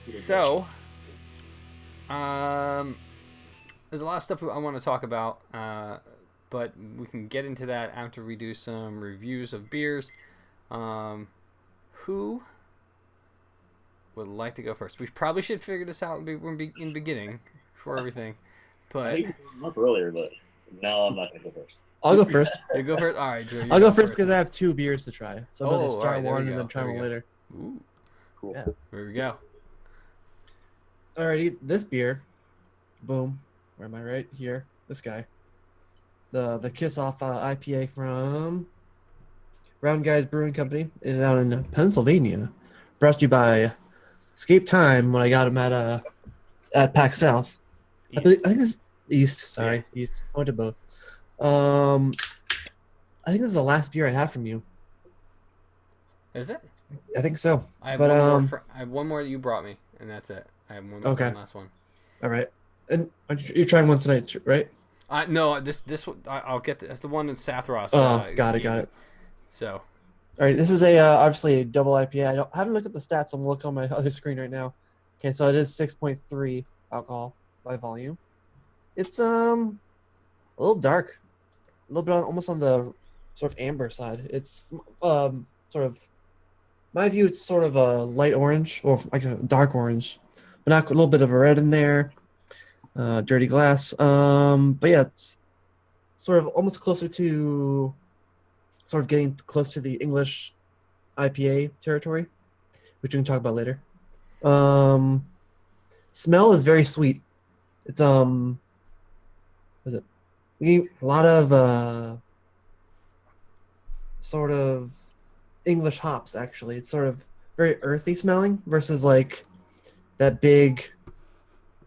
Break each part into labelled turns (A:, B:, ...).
A: So, there's a lot of stuff I want to talk about, but we can get into that after we do some reviews of beers. Um, who would like to go first? We probably should figure this out in the beginning for everything.
B: I
A: But
B: think you brought them up earlier, but no, I'm not gonna go first.
C: I'll go first.
A: you go first. All right, Drew, you're
C: I'll go
A: going
C: first
A: first.
C: because I have 2 beers to try. So I'm going to
A: Oh, all
C: start
A: right, there we
C: one and
A: go.
C: then try
A: There we
C: one
A: go.
C: later.
A: Ooh,
B: Cool.
C: Yeah.
A: there we go.
C: Alrighty, this beer, boom. Where am I? Right here. This guy. The Kiss Off IPA from Round Guys Brewing Company out in Pennsylvania. Brought to you by Escape Time when I got him at PAX South.
A: East.
C: I think this East. Sorry, East. I went to both. I think this is the last beer I have from you.
A: Is it?
C: I think so.
A: I have
C: But
A: one more. I have one more that you brought me, and that's it. I have one last one.
C: All right. And you're trying one tonight, right?
A: No, this I'll get that's the one in Sathros.
C: Got it.
A: So,
C: All right, this is obviously a double IPA. I haven't looked at the stats. I'm looking on my other screen right now. Okay, so it is 6.3 alcohol by volume. It's a little dark, a little bit almost on the sort of amber side. It's sort of my view. It's sort of a light orange or like a dark orange, but not a little bit of a red in there. Dirty glass. But yeah, it's sort of almost closer to sort of getting close to the English IPA territory, which we can talk about later. Smell is very sweet. It's what is it? We get a lot of sort of English hops actually. It's sort of very earthy smelling versus like that big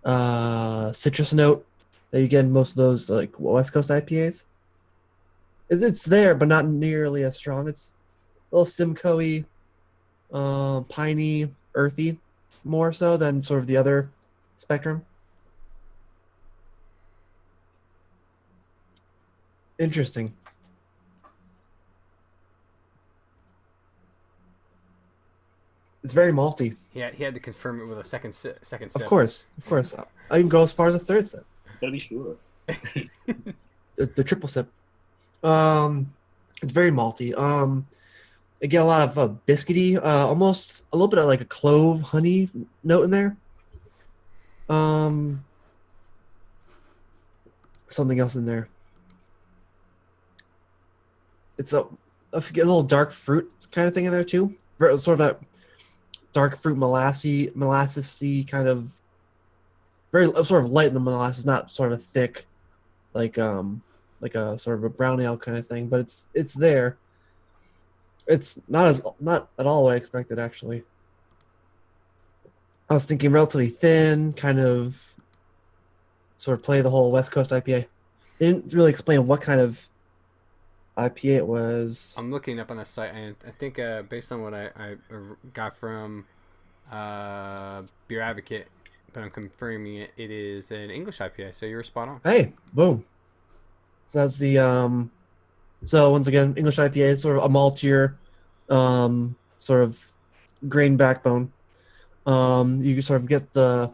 C: citrus note that you get in most of those like West Coast IPAs. It's there, but not nearly as strong. It's a little Simcoe-y, piney, earthy, more so than sort of the other spectrum. Interesting. It's very malty.
A: he had to confirm it with a second sip.
C: Of course. I can go as far as a third sip.
B: Gotta be sure.
C: The triple sip. It's very malty. I get a lot of biscuity, almost a little bit of like a clove honey note in there. Something else in there. It's I forget, a little dark fruit kind of thing in there too. Sort of that dark fruit molasses-y kind of, very sort of light in the molasses, not sort of thick, like a sort of a brown ale kind of thing. But it's there. It's not at all what I expected actually. I was thinking relatively thin, kind of sort of play the whole West Coast IPA. They didn't really explain what kind of IPA it was.
A: I'm looking up on the site, and I think based on what I got from Beer Advocate, but I'm confirming it. It is an English IPA, so you're spot on.
C: Hey, boom. So that's the so once again, English IPA is sort of a maltier, sort of grain backbone. You can sort of get the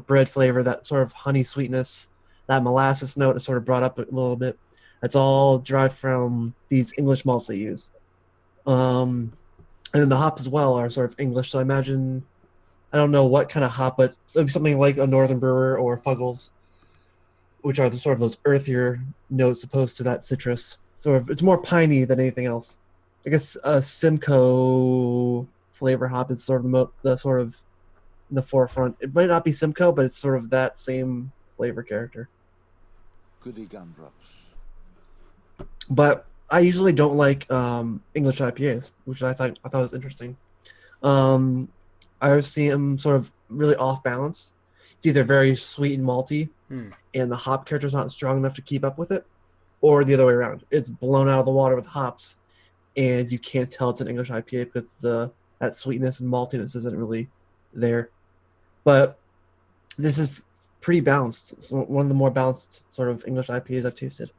C: bread flavor, that sort of honey sweetness, that molasses note is sort of brought up a little bit. That's all derived from these English malts they use. And then the hops as well are sort of English. So I imagine, I don't know what kind of hop, but it'll be something like a Northern Brewer or Fuggles, which are the sort of those earthier notes opposed to that citrus. Sort of, it's more piney than anything else. I guess a Simcoe flavor hop is sort of the sort of in the forefront. It might not be Simcoe, but it's sort of that same flavor character.
D: Goody gumdrops.
C: But I usually don't like English IPAs, which I thought was interesting. I always see them sort of really off balance. It's either very sweet and malty, and the hop character is not strong enough to keep up with it, or the other way around. It's blown out of the water with hops, and you can't tell it's an English IPA because that sweetness and maltiness isn't really there. But this is pretty balanced. It's one of the more balanced sort of English IPAs I've tasted.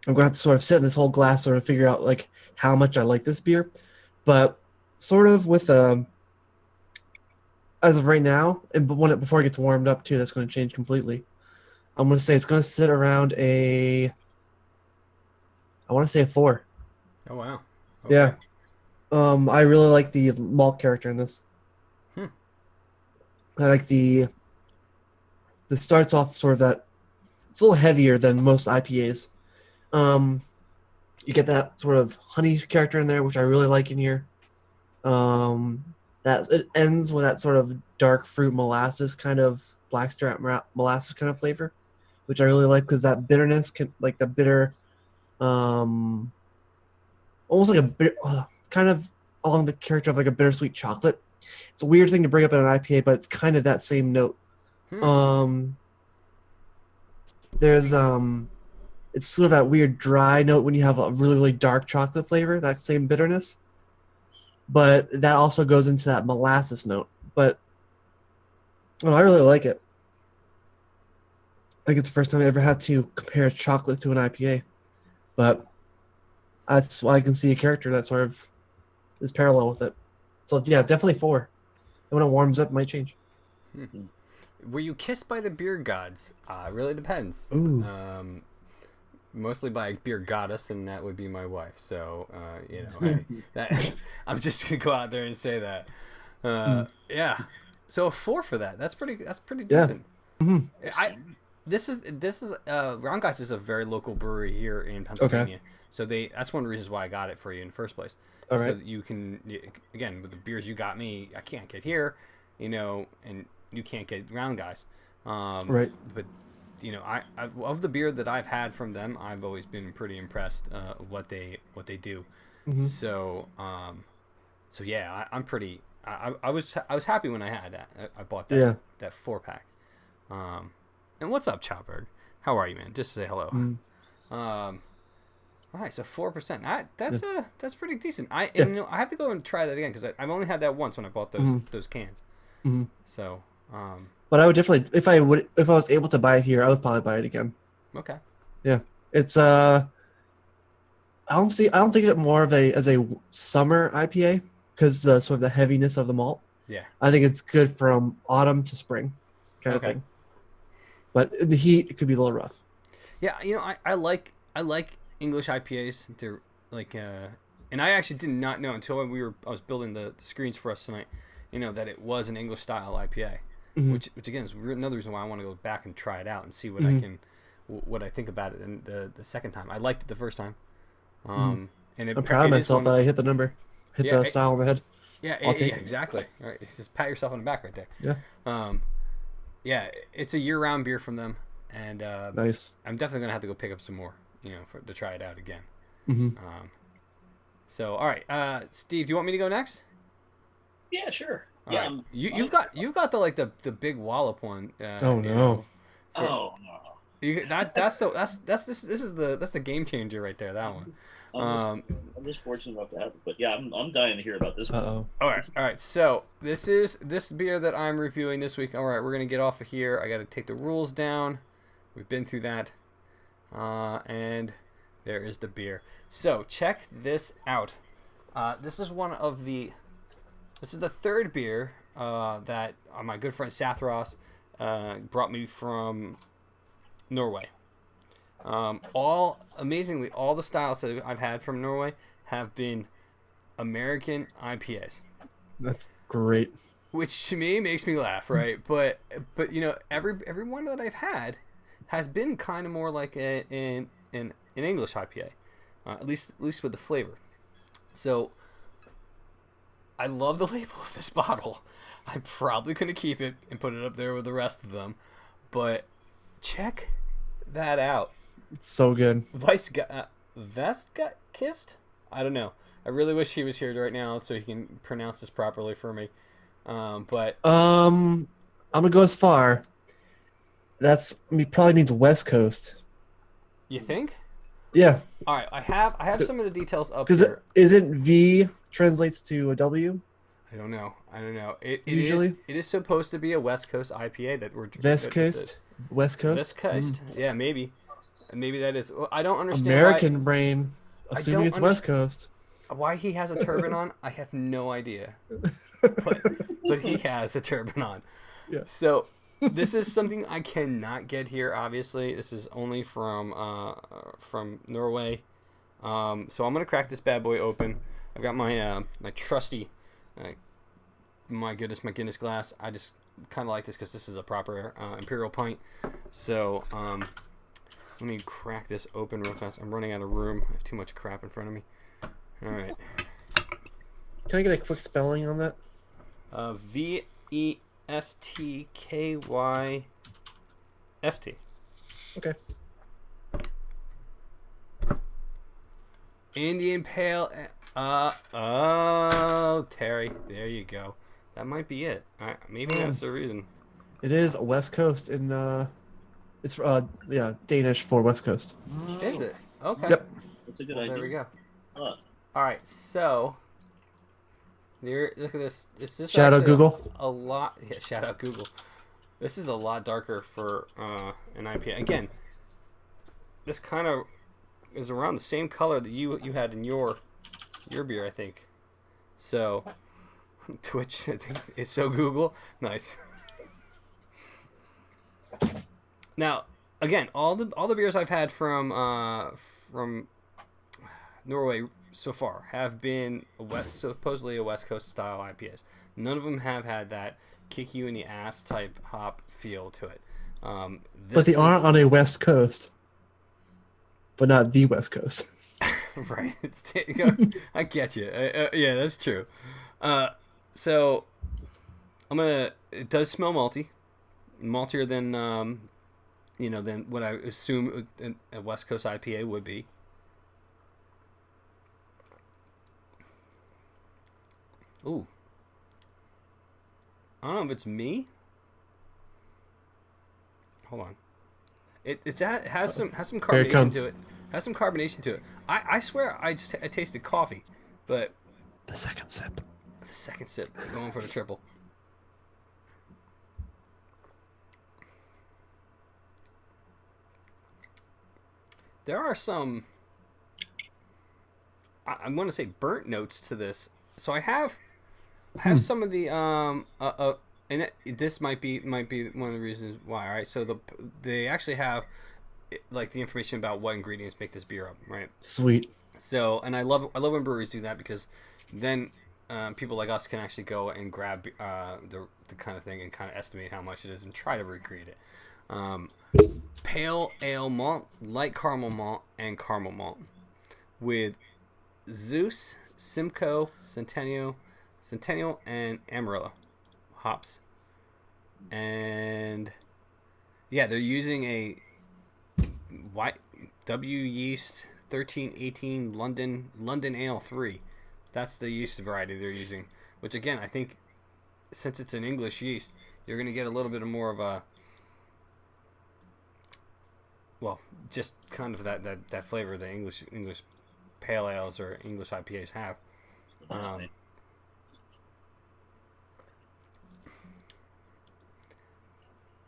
C: I'm going to have to sort of sit in this whole glass sort of figure out like how much I like this beer. But sort of with as of right now, and before it gets warmed up too, that's going to change completely. I'm going to say it's going to sit around I want to say a 4.
A: Oh wow.
C: Yeah. I really like the malt character in this.
A: Hmm.
C: I like the starts off sort of that. It's a little heavier than most IPAs. You get that sort of honey character in there, which I really like in here. That it ends with that sort of dark fruit molasses kind of blackstrap molasses kind of flavor, which I really like because that bitterness can like the bitter, almost like a bit, kind of along the character of like a bittersweet chocolate. It's a weird thing to bring up in an IPA, but it's kind of that same note. There's it's sort of that weird dry note when you have a really, really dark chocolate flavor, that same bitterness. But that also goes into that molasses note. But I really like it. I think it's the first time I ever had to compare chocolate to an IPA. But that's why I can see a character that sort of is parallel with it. So yeah, definitely 4. And when it warms up, it might change.
A: Were you kissed by the beer gods? It really depends.
C: Ooh.
A: Mostly by a beer goddess, and that would be my wife. So, I'm just gonna go out there and say that. Yeah. So a 4 for that. That's pretty decent.
C: Mm-hmm.
A: This is Roundgeist is a very local brewery here in Pennsylvania. Okay. So that's one of the reasons why I got it for you in the first place.
C: All right.
A: So that you can, again, with the beers you got me, I can't get here, and you can't get Roundgeist.
C: Right.
A: But I of the beer that I've had from them, I've always been pretty impressed what they do. Mm-hmm. So yeah, I'm pretty. I was happy when I had that. I bought that 4-pack. And what's up, Chowberg? How are you, man? Just say hello. All right, so 4%. That's pretty decent. I have to go and try that again because I've only had that once when I bought those cans.
C: Mm-hmm.
A: So.
C: But I would definitely, if I was able to buy it here, I would probably buy it again.
A: Okay.
C: Yeah, it's I don't think of it more of as a summer IPA because the sort of the heaviness of the malt.
A: Yeah. I
C: think it's good from autumn to spring, kind of thing. But in the heat, it could be a little rough.
A: Yeah, I like English IPAs. They're like, and I actually did not know until I was building the screens for us tonight, that it was an English style IPA. Mm-hmm. Which again is another reason why I want to go back and try it out and see what what I think about it. And the second time, I liked it the first time. And I'm
C: proud of myself that I hit the number, the style on the head.
A: Yeah, exactly. All right, just pat yourself on the back right there.
C: Yeah.
A: Yeah, it's a year-round beer from them, and
C: nice.
A: I'm definitely gonna have to go pick up some more, to try it out again.
C: Mm-hmm.
A: So all right, Steve, do you want me to go next?
B: Yeah, sure.
A: All right. You've got the big wallop one.
C: Oh no!
B: Oh no!
A: That's the game changer right there. That one.
B: I'm just fortunate enough to have it, but yeah, I'm dying to hear about this one.
C: Uh-oh.
A: All right. So this beer that I'm reviewing this week. All right, we're gonna get off of here. I got to take the rules down. We've been through that, and there is the beer. So check this out. This is the third beer that my good friend Sathros brought me from Norway. Amazingly, all the styles that I've had from Norway have been American IPAs.
C: That's great.
A: Which to me makes me laugh, right? but every one that I've had has been kind of more like an English IPA, at least with the flavor. So. I love the label of this bottle. I'm probably going to keep it and put it up there with the rest of them. But check that out.
C: It's so good.
A: Vestkist? I don't know. I really wish he was here right now so he can pronounce this properly for me. I'm
C: going to go as far. Probably means West Coast.
A: You think?
C: Yeah.
A: All right. I have some of the details up
C: here. Because isn't V translates to a W?
A: I don't know. It is supposed to be a West Coast IPA that we're
C: West Coast.
A: West Coast. Yeah, maybe that is. I don't understand.
C: American brain assuming it's West Coast.
A: Why he has a turban on, I have no idea. But he has a turban on.
C: Yeah.
A: So this is something I cannot get here. Obviously, this is only from Norway. So I'm gonna crack this bad boy open. I've got my my trusty, my Guinness glass. I just kind of like this because this is a proper imperial pint. So let me crack this open real fast. I'm running out of room. I have too much crap in front of me. All right.
C: Can I get a quick spelling on that?
A: VESTKYST.
C: Okay.
A: Indian Pale. Oh, Terry. There you go. That might be it. Maybe that's the reason.
C: It is West Coast in it's Danish for West Coast.
A: Is it? Okay.
C: Yep.
B: That's a good
A: Well,
B: idea.
A: there we go.
B: Huh.
A: All right. So, there. Look at this. Is this
C: Shout out
A: actually
C: Google.
A: A lot. Yeah. Shout out Google. This is a lot darker for an IPA. Again, this kind of is around the same color that you had in your beer, I think. So, Twitch. I think it's so Google. Nice. Now, again, all the beers I've had from Norway so far have been supposedly a West Coast style IPAs. None of them have had that kick you in the ass type hop feel to it.
C: But they are on a West Coast, but not the West Coast.
A: Right. I get you. Yeah, that's true. So it does smell maltier than than what I assume a West Coast IPA would be. Ooh. I don't know if it's me. Hold on. It has some carbonation to it. Has some carbonation to it. I swear I tasted coffee, but
C: The second sip.
A: going for the triple. There are some, I'm going to say, burnt notes to this. So I have some of the and this might be one of the reasons why. All right, so they actually have like the information about what ingredients make this beer up, right?
C: Sweet.
A: So, and I love when breweries do that, because then people like us can actually go and grab the kind of thing and kind of estimate how much it is and try to recreate it. Pale ale malt, light caramel malt, and caramel malt with Zeus, Simcoe, Centennial, and Amarillo hops. And yeah, they're using a white W yeast 1318 London Ale 3. That's the yeast variety they're using, which again, I think since it's an English yeast, you're going to get a little bit more of a, well, just kind of that flavor that English pale ales or English IPAs have.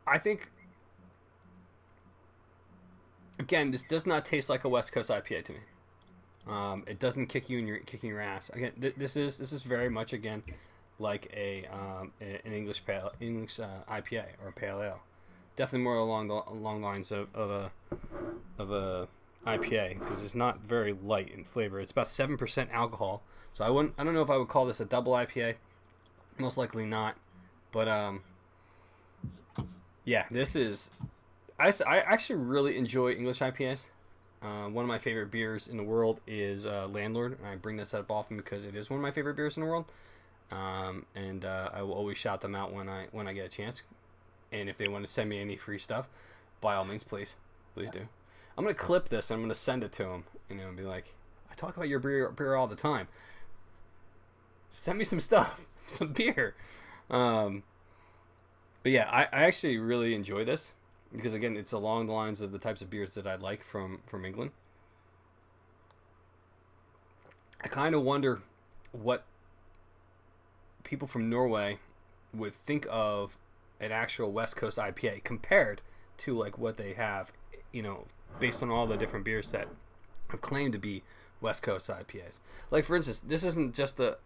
A: I think, again, this does not taste like a West Coast IPA to me. It doesn't kick you in your ass. Again, this is very much, again, like an English IPA or a pale ale. Definitely more along the lines of a IPA, because it's not very light in flavor. It's about 7% alcohol. So I don't know if I would call this a double IPA. Most likely not. But yeah, this is. I actually really enjoy English IPAs. One of my favorite beers in the world is Landlord, and I bring this up often because it is one of my favorite beers in the world. And I will always shout them out when I get a chance. And if they want to send me any free stuff, by all means, please do. I'm gonna clip this and I'm gonna send it to them, and be like, I talk about your beer all the time. Send me some stuff, some beer. But yeah, I actually really enjoy this, because again, it's along the lines of the types of beers that I like from England. I kind of wonder what people from Norway would think of an actual West Coast IPA compared to like what they have, based on all the different beers that have claimed to be West Coast IPAs. Like for instance, this isn't just the.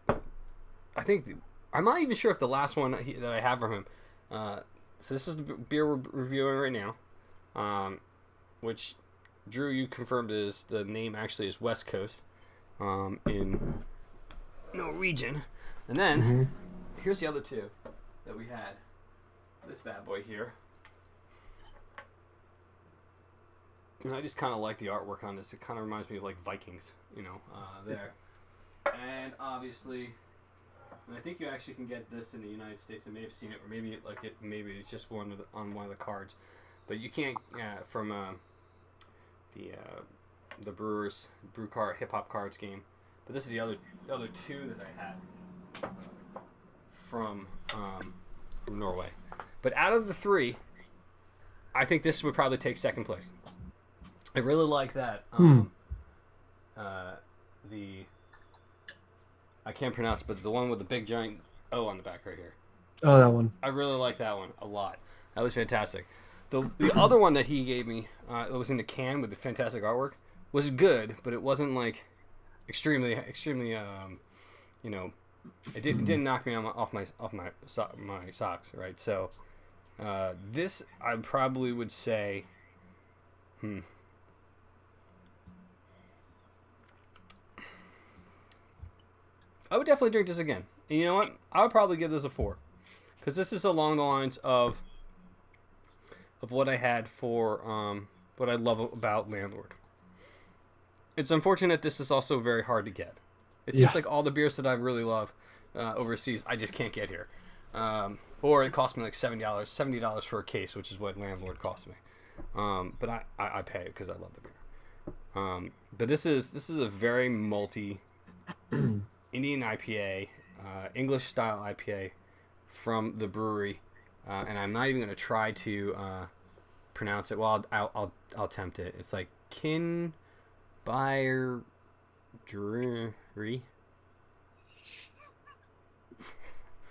A: I'm not even sure if the last one that I have from him. So this is the beer we're reviewing right now, which Drew, you confirmed is the name actually is West Coast, in Norwegian, and then here's the other two that we had. This bad boy here. And I just kind of like the artwork on this. It kind of reminds me of like Vikings, there. And obviously, and I think you actually can get this in the United States. I may have seen it, or maybe it's just on one of the cards, but you can't from the Brewers Brew Card Hip Hop Cards game. But this is the other two that I had from Norway. But out of the three, I think this would probably take second place. I really like that. I can't pronounce it, but the one with the big giant O on the back right here.
C: Oh, that one.
A: I really like that one a lot. That was fantastic. The other one that he gave me, it was in the can with the fantastic artwork, was good, but it wasn't like extremely, it didn't knock me off my socks, right? So this I probably would say, I would definitely drink this again. And you know what? I would probably give this a 4, because this is along the lines of what I had for what I love about Landlord. It's unfortunate this is also very hard to get. It seems like all the beers that I really love overseas, I just can't get here. Or it cost me like $70 for a case, which is what Landlord cost me. But I pay it because I love the beer. But this is a very malty Indian IPA, English style IPA from the brewery, and I'm not even going to try to pronounce it. Well, I'll attempt it. It's like Kinbyre Brewery.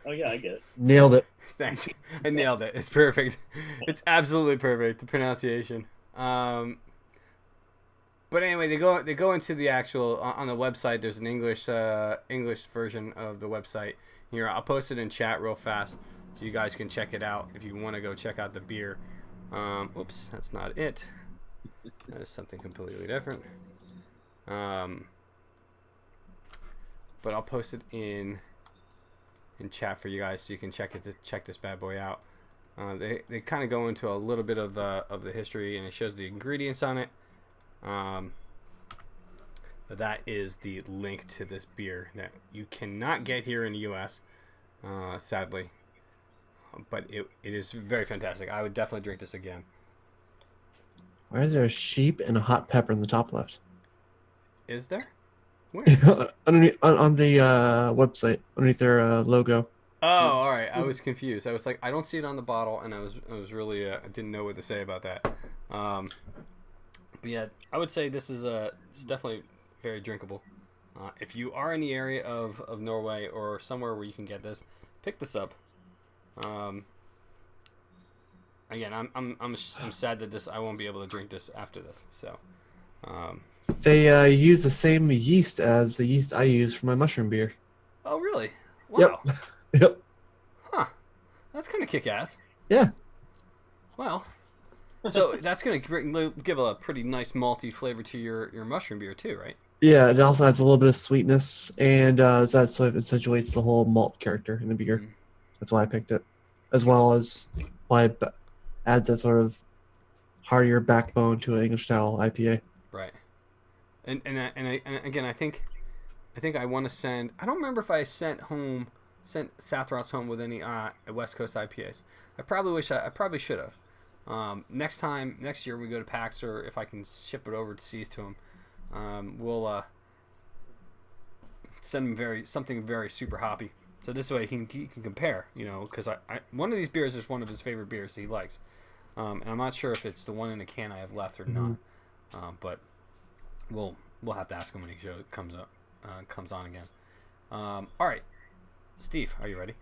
B: Oh yeah, I get it.
C: Nailed it.
A: Thanks. I nailed it. It's perfect. It's absolutely perfect. The pronunciation. But anyway, they go into the actual on the website. There's an English version of the website here. I'll post it in chat real fast so you guys can check it out if you want to go check out the beer. Oops, that's not it. That is something completely different. But I'll post it in chat for you guys so you can check this bad boy out. They kind of go into a little bit of the history, and it shows the ingredients on it. But that is the link to this beer that you cannot get here in the U.S. Sadly, but it is very fantastic. I would definitely drink this again.
C: Why is there a sheep and a hot pepper in the top left?
A: Is there? Where?
C: Underneath on the website, underneath their logo.
A: Oh, all right. I was confused. I was like, I don't see it on the bottle, and I was really I didn't know what to say about that. But yeah, I would say this is it's definitely very drinkable. If you are in the area of Norway or somewhere where you can get this, pick this up. Again, I'm sad that I won't be able to drink this after this. So.
C: They use the same yeast as the yeast I use for my mushroom beer.
A: Oh really? Wow.
C: Yep. Yep.
A: Huh. That's kind of kick-ass.
C: Yeah.
A: Well. So that's going to give a pretty nice malty flavor to your mushroom beer too, right?
C: Yeah, it also adds a little bit of sweetness, and that sort of accentuates the whole malt character in the beer. Mm. That's why I picked it, as well as why it adds that sort of heartier backbone to an English style IPA.
A: Right. And again, I think I want to send. I don't remember if I sent Sathros home with any West Coast IPAs. I probably should have. Next year we go to PAX, or if I can ship it overseas to him, we'll send him something very super hoppy. So this way he can compare, because one of these beers is one of his favorite beers that he likes. And I'm not sure if it's the one in the can I have left or not. But we'll have to ask him when he comes on again. All right, Steve, are you ready?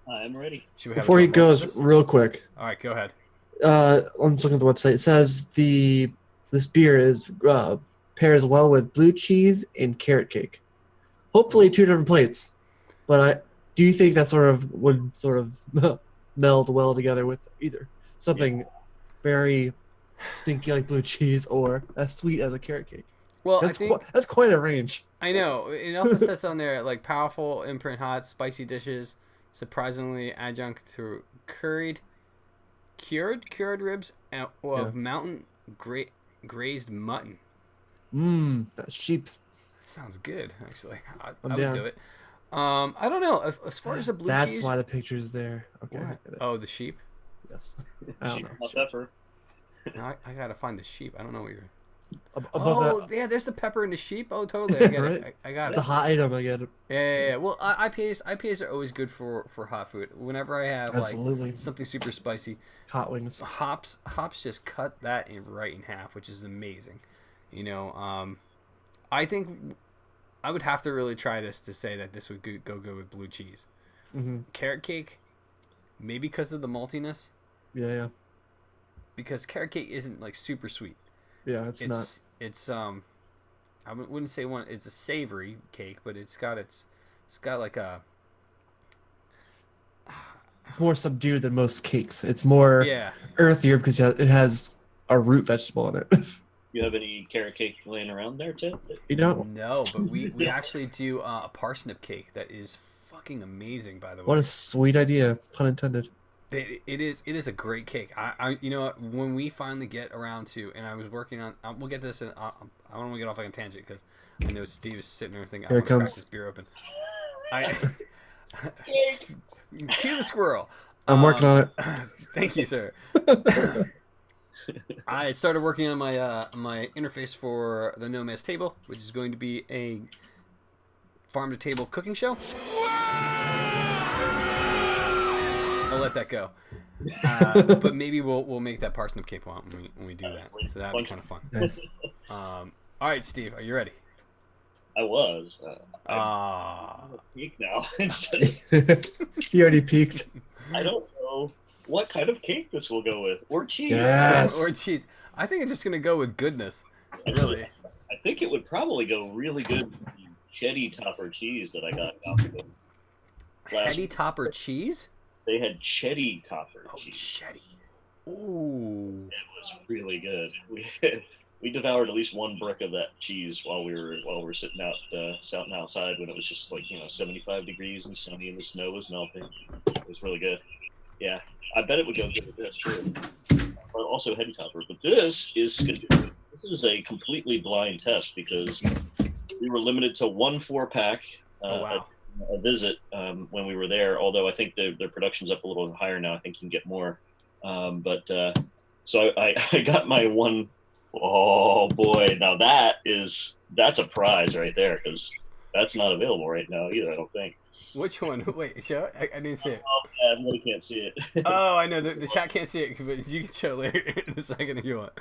B: I'm ready.
C: Before he goes, real quick.
A: All right, go ahead.
C: Let's look at the website. It says this beer is pairs well with blue cheese and carrot cake. Hopefully, 2 different plates. But do you think that sort of would sort of meld well together with either something very stinky like blue cheese or as sweet as a carrot cake?
A: Well, I
C: That's
A: think
C: that's quite a range.
A: I know. It also says on there like powerful imprint hot spicy dishes, surprisingly adjunct to cured ribs of mountain grazed mutton.
C: That sheep.
A: Sounds good, actually. I
C: I'm
A: would
C: down.
A: do it. I don't know. As far as the blue
C: That's
A: cheese,
C: why the picture's there. Okay.
A: what? Oh, the sheep.
C: Yes. I don't know.
B: Hot pepper.
A: No, I gotta find the sheep. I don't know what you're.
C: Above that,
A: Yeah, there's the pepper and the sheep. Oh, totally. I get
C: Right?
A: it. I got
C: it's
A: it.
C: a hot item. I get it.
A: Yeah. Well, IPAs are always good for hot food. Whenever I have
C: Absolutely.
A: like something super spicy,
C: Hot wings.
A: hops just cut that right in half, which is amazing. You know, I think I would have to really try this to say that this would go good with blue cheese.
C: Mm-hmm.
A: Carrot cake, maybe because of the maltiness,
C: Yeah.
A: because carrot cake isn't like super sweet.
C: Yeah. It's not.
A: It's I wouldn't say one. It's a savory cake, but it's got like a.
C: It's more subdued than most cakes. It's more
A: Yeah.
C: earthier because it has a root vegetable in it.
B: You have any carrot cake laying around there, Tim?
C: You know
A: No, but we actually do a parsnip cake that is fucking amazing. By the way,
C: what a sweet idea, pun intended.
A: It is a great cake. I you know what, when we finally get around to, and I was working on, we'll get this. I don't want to get off like a tangent because I know Steve is sitting there thinking, I
C: Here
A: want
C: it
A: to crack
C: comes.
A: this beer open. Cue the squirrel.
C: I'm working on it.
A: Thank you, sir. I started working on my my interface for the Nomad's Table, which is going to be a farm to table cooking show. I'll let that go. But maybe we'll make that parsnip cake when we do that. So that'd be kind of fun.
C: Nice.
A: All right, Steve, are you ready?
B: I was.
A: Ah.
B: Peak now. Instead of,
C: You already peaked.
B: I don't know what kind of cake this will go with, or cheese.
C: Yes.
A: Or cheese. I think it's just gonna go with goodness. Really.
B: I think it would probably go really good with the cheddar topper cheese that I got.
A: Heady topper cheese?
B: They had cheddar topper
A: Oh,
B: cheese.
A: cheddar. Ooh.
B: It was really good. We devoured at least one brick of that cheese while we were sitting outside when it was just like 75 degrees and sunny and the snow was melting. It was really good. Yeah, I bet it would go good with this too. But also heady topper. But this is a completely blind test because we were limited to 1 4-pack.
A: Oh, wow.
B: A visit when we were there. Although I think their production's up a little higher now. I think you can get more. So I got my one. Oh boy! Now that's a prize right there because that's not available right now either. I don't think.
A: Which one? Wait, show it? I didn't see it.
B: I really can't see it.
A: Oh, I know. The chat can't see it, but you can show later in a second if you want.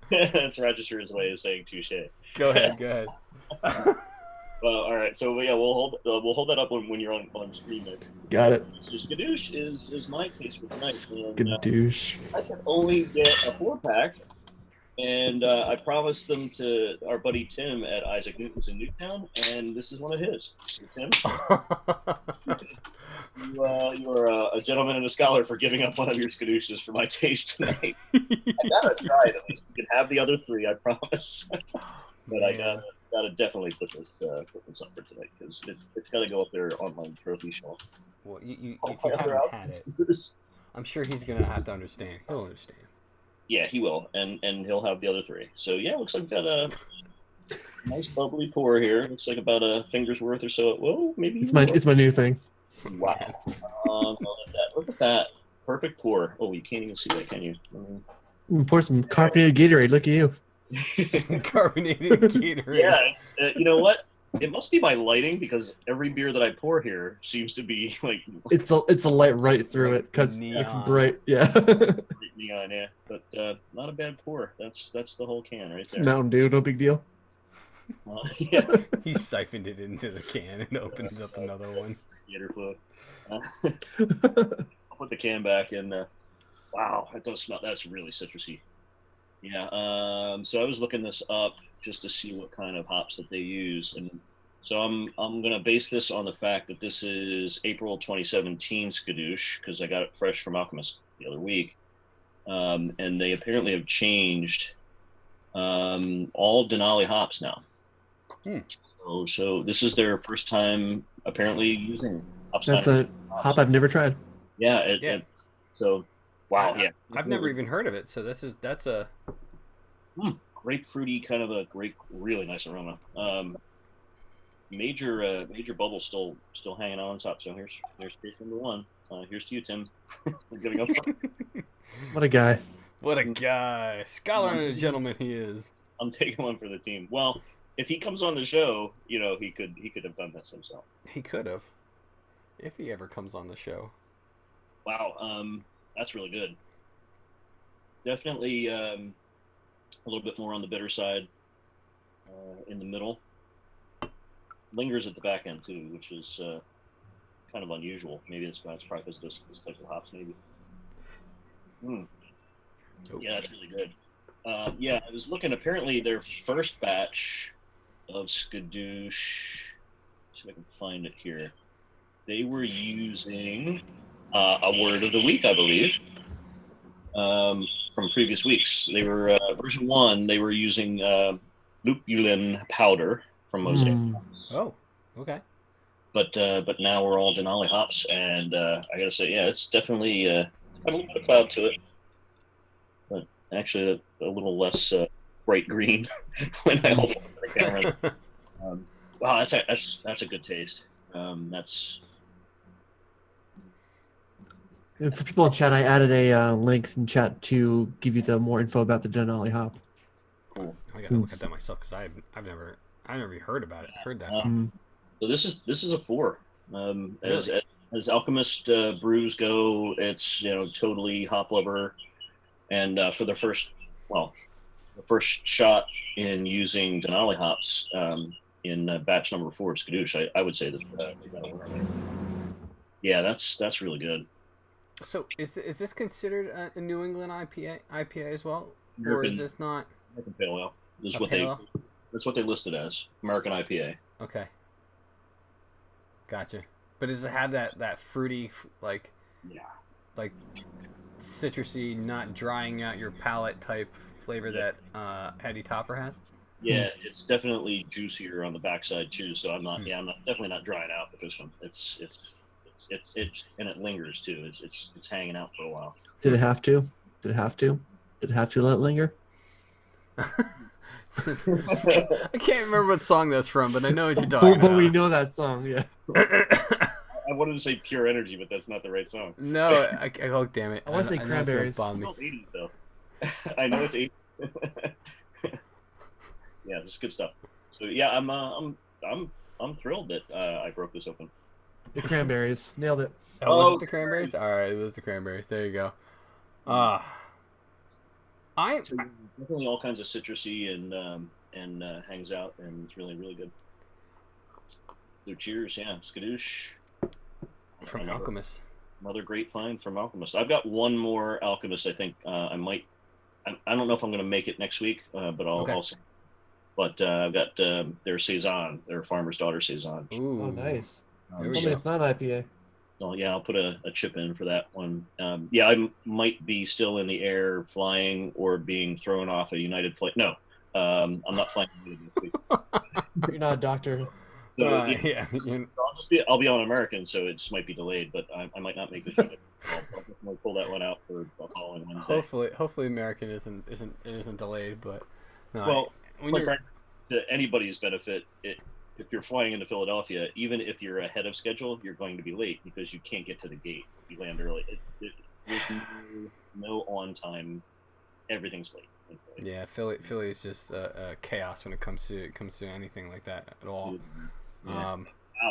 B: That's Register's way of saying touche.
A: Go ahead.
B: Well, all right. So yeah, we'll hold that up when you're on stream.
C: Got it.
B: So skadoosh is my taste for tonight. And,
C: Gadoosh.
B: I can only get a 4-pack, and I promised them to our buddy Tim at Isaac Newton's in Newtown, and this is one of his. So Tim, you are a gentleman and a scholar for giving up one of your skadooshes for my taste tonight. I gotta try it at least. You can have the other 3, I promise. But I gotta definitely put this up for tonight because it's gotta go up there on my trophy shelf.
A: Well, if you haven't had it, I'm sure he's gonna have to understand. He'll understand.
B: Yeah, he will, and he'll have the other 3. So yeah, looks like we've got a nice bubbly pour here. Looks like about a finger's worth or so. Well, maybe
C: It's my new thing.
B: Wow. Look at that perfect pour. Oh, you can't even see that, can you?
C: Pour some carbonated Gatorade. Look at you.
A: Carbonated Gatorade.
B: Yeah, it's you know what? It must be my lighting because every beer that I pour here seems to be like
C: It's a light right through it because it's
A: Neon.
C: bright. Yeah.
B: neon, yeah. But not a bad pour. That's the whole can right
C: It's
B: there.
C: Mountain Dew. No big deal.
B: Yeah.
A: He siphoned it into the can and opened up another one.
B: Gator flow. I'll put the can back in. Wow, that does smell. That's really citrusy. Yeah. So I was looking this up just to see what kind of hops that they use, and so I'm gonna base this on the fact that this is April 2017 Skadoosh because I got it fresh from Alchemist the other week, and they apparently have changed all Denali hops now.
A: Hmm.
B: So this is their first time apparently using hops.
C: That's a hop I've never tried.
B: Yeah.
A: Yeah.
B: So wow.
A: I-
B: Yeah.
A: I've never even heard of it, so that's a
B: Grapefruity, kind of a great, really nice aroma. Major bubble still hanging on top. So here's case number one. Here's to you, Tim. We're gonna go.
C: What a guy.
A: what a guy, scholar and a gentleman he is.
B: I'm taking one for the team. Well, if he comes on the show, he could have done this himself.
A: He could have, if he ever comes on the show.
B: Wow, that's really good. Definitely a little bit more on the bitter side in the middle. Lingers at the back end too, which is kind of unusual. Maybe that's probably because of this type of hops, maybe.
A: Oh.
B: Yeah, that's really good. Yeah, I was looking. Apparently, their first batch of Skadoosh. See if I can find it here. They were using a word of the week, I believe, from previous weeks. They were version 1. They were using lupulin powder from Mosaic.
A: Oh, okay.
B: But now we're all Denali hops, and I gotta say, yeah, it's definitely got a little bit of cloud to it, but actually a little less bright green when I hold it to the camera. Wow, that's a good taste. That's
C: And for people in chat, I added a link in chat to give you the more info about the Denali hop.
B: cool.
A: I gotta look at that myself because I've never heard about it. Heard that.
B: So this is a 4.
A: Really?
B: As Alchemist brews go, it's totally hop lover, and for the first shot in using Denali hops in batch number 4 of Skadoosh, I would say this. Yeah, that's really good.
A: So is this considered a New England IPA as well, or
B: American-
A: is this not?
B: American Pale Ale. This is
A: A
B: what
A: pale
B: that's what they listed as American IPA.
A: Okay. Gotcha. But does it have that fruity, like citrusy, not drying out your palate type flavor that Heady Topper has?
B: Yeah, it's definitely juicier on the backside too. So I'm definitely not drying out with this one. It's and it lingers too. It's hanging out for a while.
C: Did it have to? Did it have to? Did it have to let it linger?
A: I can't remember what song that's from, but I know what you're talking
C: But
A: about.
C: we know that song, yeah.
B: I wanted to say Pure Energy, but that's not the right song.
A: No, oh damn it!
C: I wanna say
A: know it's gonna
C: Cranberries.
A: bother me.
B: It's 80s though. I know it's 80s. Yeah, this is good stuff. So yeah, I'm thrilled that I broke this open.
C: The Cranberries. Nailed it.
A: Oh, was
B: Oh,
A: it the Cranberries? All right, it was the Cranberries. There you go.
B: So definitely all kinds of citrusy and hangs out, and it's really, really good. So cheers, yeah, Skadoosh.
A: from Alchemist.
B: Another great find from Alchemist. I've got one more Alchemist. I think I might. I don't know if I'm going to make it next week, but I'll.
A: Okay.
B: But I've got their saison, their farmer's daughter saison.
A: Ooh,
C: Oh, nice.
A: There we
C: Something
A: go.
C: that's not IPA.
B: So yeah, I'll put a chip in for that one. Yeah, I might be still in the air, flying or being thrown off a United flight. No, I'm not flying.
C: You're not a doctor.
B: So,
A: yeah.
B: I'll be on American, so it just might be delayed. But I might not make the show. I'll definitely pull that one out for the following Wednesday.
A: Hopefully, American isn't delayed, but no,
B: Well,
A: when
B: quite
A: you're
B: frankly, to anybody's benefit, if you're flying into Philadelphia, even if you're ahead of schedule, you're going to be late because you can't get to the gate if you land early. There's no on time. Everything's late.
A: yeah, Philly is just chaos when it comes to anything like that at all.
B: Yeah.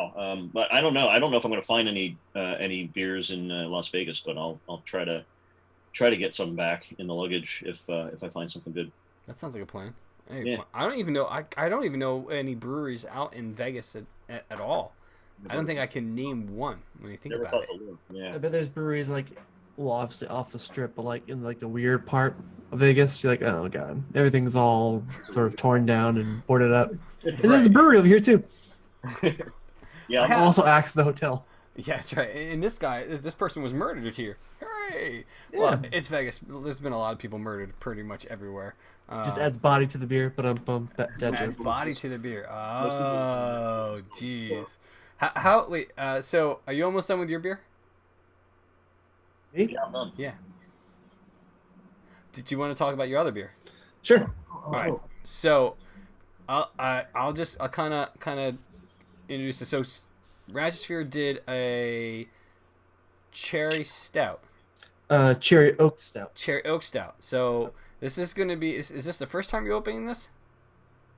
B: Wow. But I don't know. I don't know if I'm going to find any beers in Las Vegas, but I'll try to get some back in the luggage if I find something good.
A: That sounds like a plan. Hey,
B: Yeah.
A: I don't even know. I don't even know any breweries out in Vegas at all. I don't think I can name one when you think
B: Never
A: about
B: thought
A: it.
B: to look. Yeah.
C: I bet there's breweries like well, obviously off the strip, but like in like the weird part of Vegas, you're like, oh god, everything's all sort of torn down and boarded up. And there's a
A: Right.
C: brewery over here too.
B: Yeah,
A: Yeah.
C: Also acts as the hotel.
A: Yeah, that's right. And this person was murdered here. Hooray!
C: Yeah.
A: Well, it's Vegas. There's been a lot of people murdered pretty much everywhere.
C: Just adds body to the beer, but dead
A: adds
C: joke.
A: body to the beer.
B: Most people-
A: Oh, jeez. How? Wait. So, are you almost done with your beer?
C: Me?
B: yeah, I'm done.
A: Yeah. Did you want to talk about your other beer?
C: Sure.
A: All right. So, I'll kind of introduce this. So, Ragisphere did a cherry stout,
C: Cherry oak stout.
A: cherry oak stout. So this is going to be. Is this the first time you're opening this?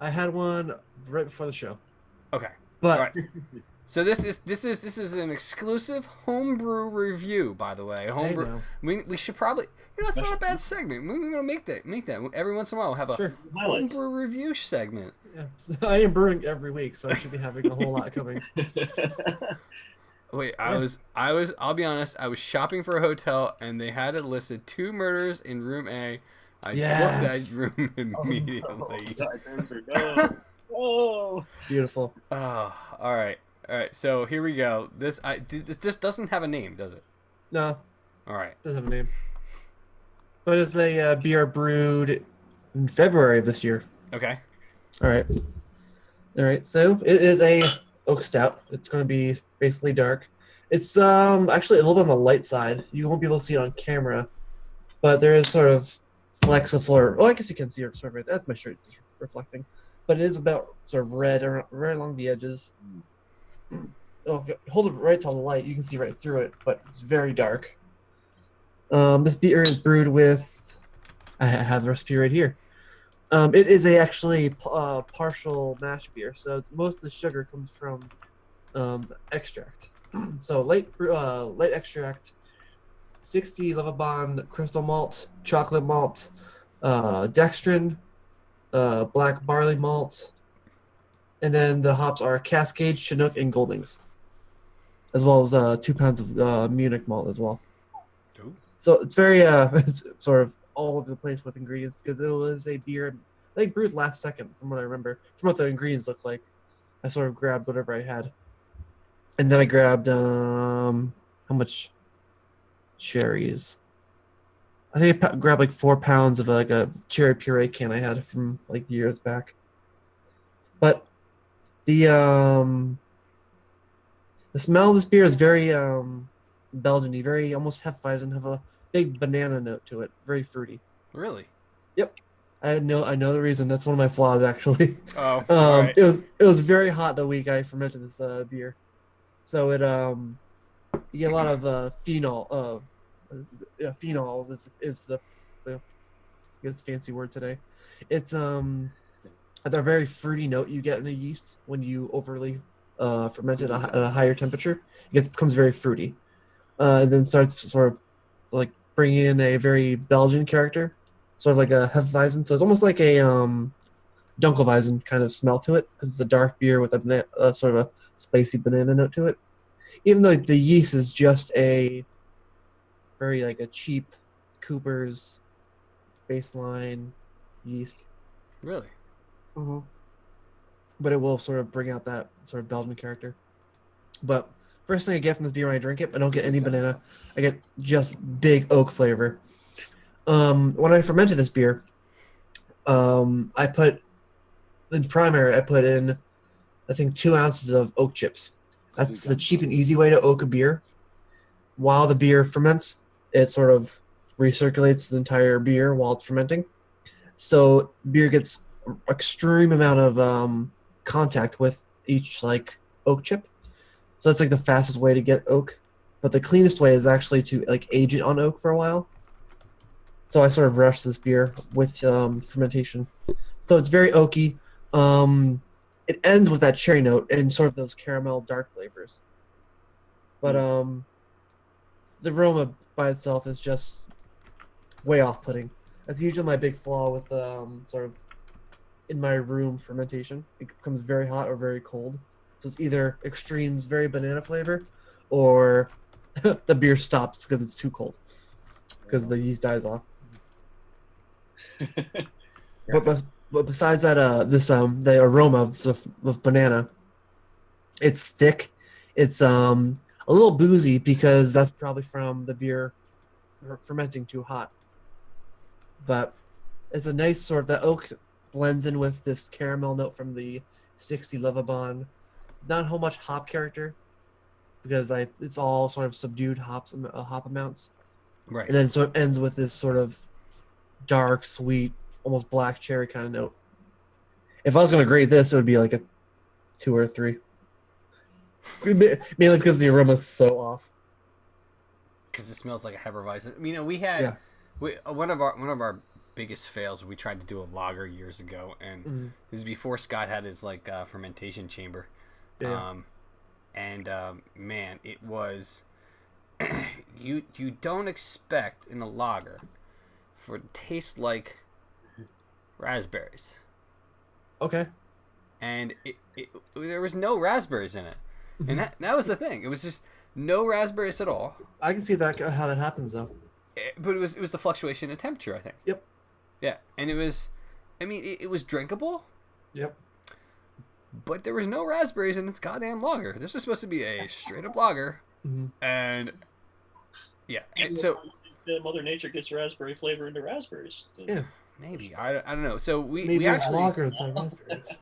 C: I had one right before the show,
A: Okay.
C: but
A: All right. So this is an exclusive homebrew review, by the way. Homebrew.
C: know.
A: We should probably. It's not a bad segment. We're gonna make that. Every once in a while, we'll have a
C: Sure.
B: Highlights.
A: homebrew review segment.
C: yeah. So I am brewing every week, so I should be having a whole lot coming.
A: Wait,
C: Yeah.
A: I'll be honest, I was shopping for a hotel and they had it listed 2 murders in room A. I
C: Yes.
A: booked that room immediately.
B: No. Oh.
C: Beautiful.
A: Oh, all right. So here we go. This doesn't have a name, does it?
C: No,
A: All right.
C: doesn't have a name. But it's a beer brewed in February of this year.
A: Okay.
C: All right. All right. So it is a oak stout. It's going to be basically dark. It's actually a little bit on the light side. You won't be able to see it on camera, but there is sort of flecks of floor. Well, I guess you can see it sort of right. That's my shirt just reflecting, but it is about sort of red or right along the edges. Oh, if you hold it right to the light, you can see right through it, but it's very dark. This beer is brewed with. I have the recipe right here. It is actually partial mash beer, so most of the sugar comes from extract. So light extract, 60 Levabon crystal malt, chocolate malt, dextrin, black barley malt, and then the hops are Cascade, Chinook, and Goldings, as well as 2 pounds of Munich malt as well.
A: Ooh.
C: So it's very it's sort of all over the place with ingredients because it was a beer they brewed last second from what I remember, from what the ingredients looked like. I sort of grabbed whatever I had, and then I grabbed how much cherries. I think I grabbed like 4 pounds of like a cherry puree can I had from like years back. But the smell of this beer is very Belgian-y, very almost Hefeweizen, have a big banana note to it, very fruity.
A: Really?
C: I know the reason. That's one of my flaws actually.
A: Oh. All right.
C: It was very hot the week I fermented this beer, so it you get a lot of phenols is the it's a fancy word today. It's the very fruity note you get in a yeast when you overly ferment it at a higher temperature. Becomes very fruity, and then starts sort of like bringing in a very Belgian character, sort of like a Hefeweizen. So it's almost like a Dunkelweizen kind of smell to it because it's a dark beer with a sort of a spicy banana note to it. Even though the yeast is just a very like a cheap Cooper's baseline yeast.
A: Really?
C: Mm-hmm. But it will sort of bring out that sort of Belgian character. But first thing I get from this beer when I drink it, I don't get any banana. I get just big oak flavor. When I fermented this beer, I put in primary. I put in, I think, 2 ounces of oak chips. That's the cheap and easy way to oak a beer. While the beer ferments, it sort of recirculates the entire beer while it's fermenting. So beer gets extreme amount of contact with each like oak chip. So that's like the fastest way to get oak. But the cleanest way is actually to like age it on oak for a while. So I sort of rushed this beer with fermentation. So it's very oaky. It ends with that cherry note and sort of those caramel dark flavors. But the aroma by itself is just way off-putting. That's usually my big flaw with sort of in my room fermentation. It becomes very hot or very cold. So it's either extremes, very banana flavor, or the beer stops because it's too cold. because the yeast dies off. But besides that, the aroma of banana, it's thick. It's a little boozy because that's probably from the beer fermenting too hot. But it's a nice sort of, the oak blends in with this caramel note from the 60 Lovabond. Not how much hop character, because it's all sort of subdued hop amounts.
A: Right.
C: And then so it ends with this sort of dark, sweet, almost black cherry kind of note. If I was going to grade this, it would be like a 2 or a 3. Mainly because the aroma's so off.
A: Because it smells like a Hefeweizen. You know, we had one of our biggest fails. We tried to do a lager years ago, and it was before Scott had his fermentation chamber.
C: Yeah.
A: Man, it was you don't expect in a lager for it to taste like raspberries.
C: Okay.
A: And there was no raspberries in it. And that was the thing. It was just no raspberries at all.
C: I can see that how that happens though.
A: But it was the fluctuation in temperature, I think.
C: Yep.
A: Yeah, and it was, I mean, it was drinkable.
C: Yep.
A: But there was no raspberries in this goddamn lager. This was supposed to be a straight up lager, and yeah, and so
B: Mother Nature gets raspberry flavor into raspberries.
C: Yeah.
A: maybe I don't know. So
C: Maybe
A: we
C: it's
A: actually
C: lager inside raspberries.